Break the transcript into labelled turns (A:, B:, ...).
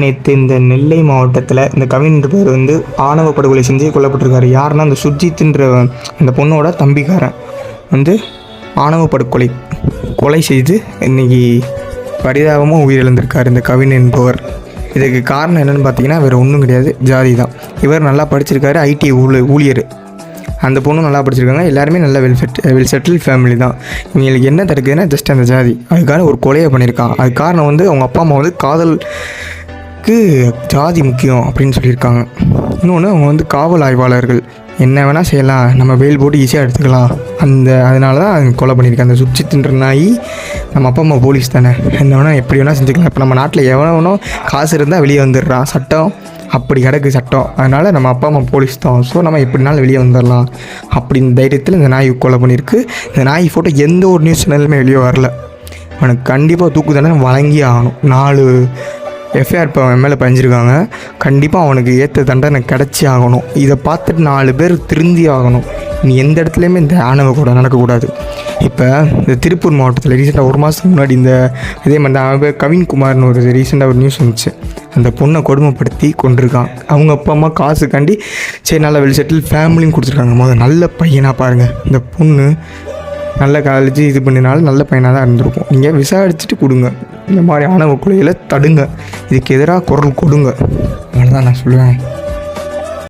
A: நேற்று இந்த நெல்லை மாவட்டத்தில் இந்த கவின்ற பேர் வந்து ஆணவ படுகொலை செஞ்சு கொல்லப்பட்டிருக்காரு. யாருன்னா அந்த சுஜித்துன்ற அந்த பொண்ணோட தம்பிக்காரன் வந்து ஆணவ படுகொலை கொலை செய்து இன்றைக்கி பரிதாபமாக உயிரிழந்திருக்கார் இந்த கவின் என்பவர். இதுக்கு காரணம் என்னென்னு பார்த்தீங்கன்னா வேறு ஒன்றும் கிடையாது, ஜாதி தான். இவர் நல்லா படிச்சிருக்காரு, ஐடி ஊழியர். அந்த பொண்ணும் நல்லா படிச்சிருக்காங்க. எல்லாருமே நல்ல வெல் செட்டில் ஃபேமிலி தான். இவங்களுக்கு என்ன தடுக்குதுன்னா ஜஸ்ட் அந்த ஜாதி. அதுக்காக ஒரு கொலையை பண்ணியிருக்கான். அது காரணம் வந்து அவங்க அப்பா அம்மா வந்து காதலுக்கு ஜாதி முக்கியம் அப்படின்னு சொல்லியிருக்காங்க. இன்னொன்று அவங்க வந்து காவல் ஆய்வாளர்கள், என்ன வேணால் செய்யலாம், நம்ம பெயில் போட்டு ஈஸியாக எடுத்துக்கலாம், அதனால தான் அது கொலை பண்ணியிருக்காங்க. அந்த சுஜித்துன்ற நாய் நம்ம அப்பா அம்மா போலீஸ் தானே, என்ன வேணால் எப்படி வேணால் செஞ்சுக்கலாம். இப்போ நம்ம நாட்டில் எவனோ காசு இருந்தால் வெளியே வந்துடுறான், சட்டம் அப்படி கிடக்கு சட்டம். அதனால் நம்ம அப்பா அம்மா போலீஸ் தான், ஸோ நம்ம எப்படினாலும் வெளியே வந்துடலாம் அப்படின்னு தைரியத்தில் இந்த நாய் கொலை பண்ணியிருக்கு. இந்த நாய் ஃபோட்டோ எந்த ஒரு நியூஸ் சேனலுமே வெளியே வரல. அவனுக்கு கண்டிப்பாக தூக்கு தண்டனை வழங்கி ஆகணும். 4 எஃப்ஐஆர் இப்போ அவன் மேலே பதிஞ்சிருக்காங்க. கண்டிப்பாக அவனுக்கு ஏற்ற தண்டனை கிடச்சி ஆகணும். இதை பார்த்துட்டு 4 பேர் திருந்தி ஆகணும். நீ எந்த இடத்துலையுமே இந்த ஆணவ கூட நடக்கக்கூடாது. இப்போ இந்த திருப்பூர் மாவட்டத்தில் ரீசெண்டாக 1 மாதத்துக்கு முன்னாடி இதே மாதிரி தான் கவின்குமார்னு ஒரு ரீசெண்டாக ஒரு நியூஸ் வந்துச்சு. அந்த பொண்ணை கொடுமைப்படுத்தி கொண்டிருக்கான். அவங்க அப்பா அம்மா காசுக்காண்டி சரி நல்ல வெல் செட்டில் ஃபேமிலியும் கொடுத்துருக்காங்க. நல்ல பையனாக பாருங்கள். இந்த பொண்ணு நல்ல காலேஜ் இது பண்ணினாலும் நல்ல பையனாக தான் இருந்திருக்கும். நீங்கள் விசாரிச்சுட்டு கொடுங்க. இந்த மாதிரி ஆணவ கொலைகளை தடுங்க. இதுக்கு எதிராக குரல் கொடுங்க. அவ்வளோதான் நான் சொல்லுவேன்.